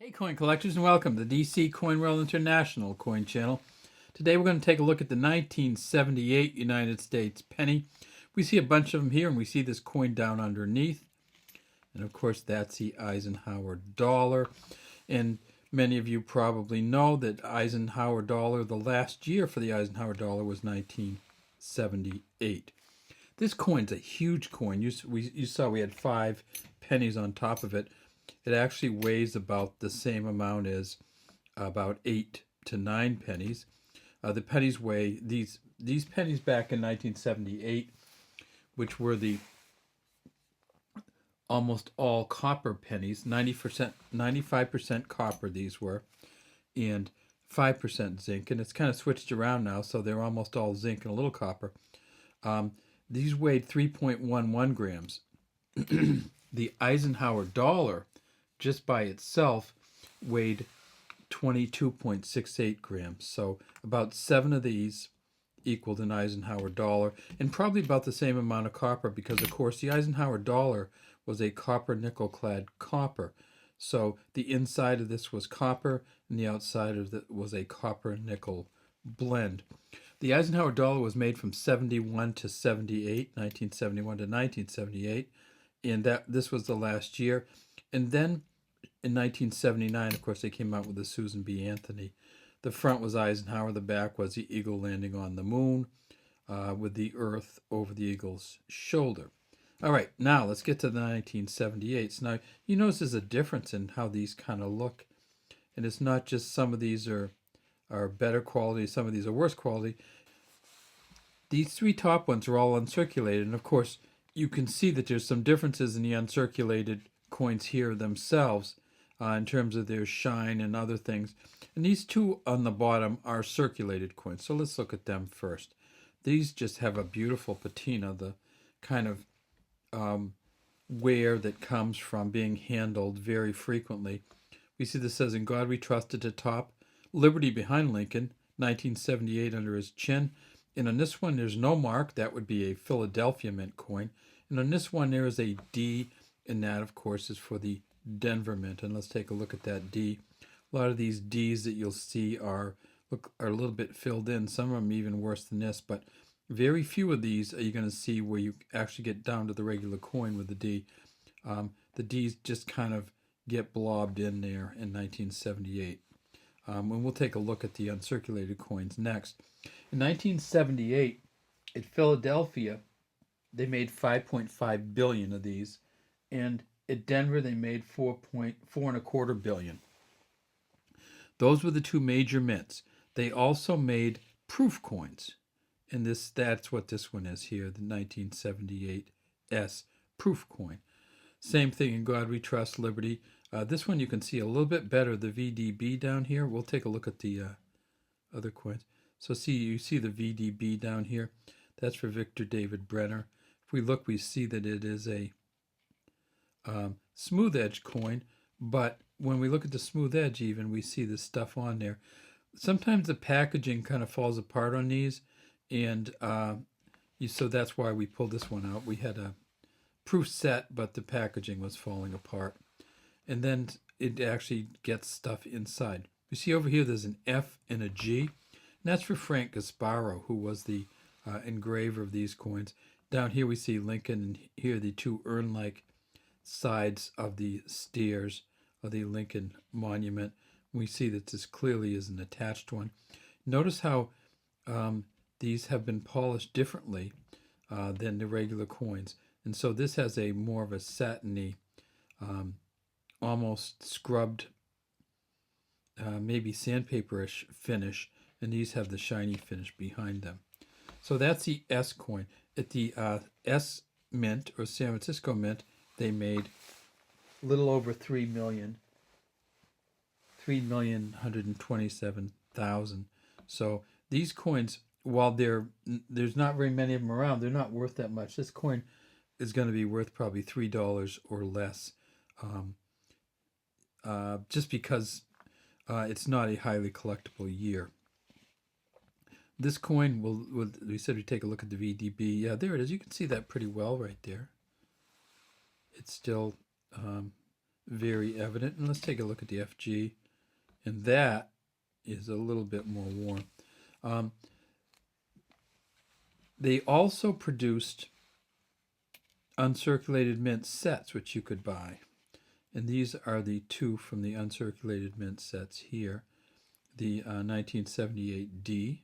Hey coin collectors, and welcome to the DC Coin World International coin channel. Today we're going to take a look at the 1978 United States penny. We see a bunch of them here, and we see this coin down underneath. And of course that's the Eisenhower Dollar. And many of you probably know that Eisenhower Dollar, the last year for the Eisenhower Dollar was 1978. This coin's a huge coin. You saw we had 5 pennies on top of it. It actually weighs about the same amount as about 8 to 9 pennies. The pennies weigh, these pennies back in 1978, which were the almost all copper pennies, 95% copper these were, and 5% zinc. And it's kind of switched around now, so they're almost all zinc and a little copper. These weighed 3.11 grams. The Eisenhower Dollar, just by itself, weighed 22.68 grams. So about 7 of these equaled an Eisenhower Dollar, and probably about the same amount of copper, because of course the Eisenhower Dollar was a copper nickel clad copper. So the inside of this was copper, and the outside of it was a copper nickel blend. The Eisenhower Dollar was made from 71 to 78, 1971 to 1978, and this was the last year. And then in 1979, of course, they came out with the Susan B. Anthony. The front was Eisenhower, the back was the eagle landing on the moon, with the earth over the eagle's shoulder. All right, now let's get to the 1978s. Now, you notice there's a difference in how these kind of look. And it's not just some of these are better quality, some of these are worse quality. These 3 top ones are all uncirculated, and of course you can see that there's some differences in the uncirculated coins here themselves, in terms of their shine and other things. And these 2 on the bottom are circulated coins, so let's look at them first. These just have a beautiful patina, the kind of wear that comes from being handled very frequently. We see this says, "In God We Trust" at the top, Liberty behind Lincoln, 1978 under his chin. And on this one, there's no mark. That would be a Philadelphia Mint coin. And on this one, there is a D, and that, of course, is for the Denver Mint. And let's take a look at that D. A lot of these Ds that you'll see are a little bit filled in. Some of them even worse than this, but very few of these are you going to see where you actually get down to the regular coin with the D. The Ds just kind of get blobbed in there in 1978. And we'll take a look at the uncirculated coins next. In 1978, at Philadelphia, they made 5.5 billion of these, and at Denver they made 4.25 billion. Those were the 2 major mints. They also made proof coins, and that's what this one is here, the 1978 S proof coin. Same thing in God We Trust, Liberty. This one you can see a little bit better, the VDB down here. We'll take a look at the other coins. So you see the VDB down here. That's for Victor David Brenner. If we look, we see that it is a smooth edge coin, but when we look at the smooth edge even, we see this stuff on there. Sometimes the packaging kind of falls apart on these, and so that's why we pulled this one out. We had a proof set, but the packaging was falling apart. And then it actually gets stuff inside. You see over here there's an F and a G, and that's for Frank Gasparo, who was the engraver of these coins. Down here we see Lincoln, and here the 2 urn-like sides of the stairs of the Lincoln Monument. We see that this clearly is an attached one. Notice how these have been polished differently than the regular coins. And so this has a more of a satiny, almost scrubbed, maybe sandpaperish finish, and these have the shiny finish behind them. So that's the S coin. At the S Mint, or San Francisco Mint, they made a little over 3,127,000. So these coins, while there's not very many of them around, they're not worth that much. This coin is going to be worth probably $3 or less, just because it's not a highly collectible year. This coin, we said we'd take a look at the VDB. Yeah, there it is. You can see that pretty well right there. It's still very evident. And let's take a look at the FG, and that is a little bit more worn. They also produced uncirculated mint sets, which you could buy. And these are the two from the uncirculated mint sets here, the 1978D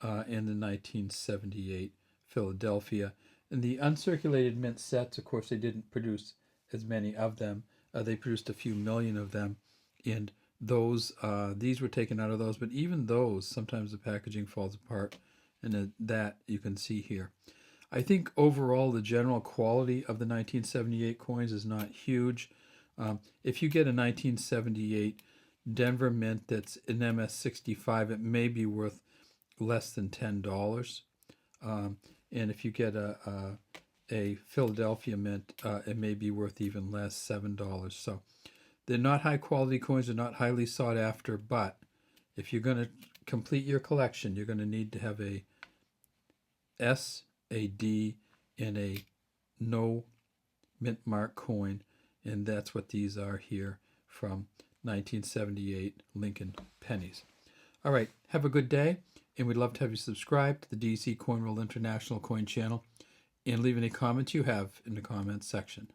and the 1978 Philadelphia. And the uncirculated mint sets, of course, they didn't produce as many of them. They produced a few million of them, and those these were taken out of those. But even those, sometimes the packaging falls apart, and that you can see here. I think overall the general quality of the 1978 coins is not huge. If you get a 1978 Denver mint that's an MS65, it may be worth less than $10. And if you get a Philadelphia mint, it may be worth even less, $7. So they're not high quality coins, they're not highly sought after, but if you're going to complete your collection, you're going to need to have a S, a D, and a no mint mark coin, and that's what these are here from 1978 Lincoln pennies. All right, have a good day, and we'd love to have you subscribe to the DC Coin World International Coin channel and leave any comments you have in the comments section.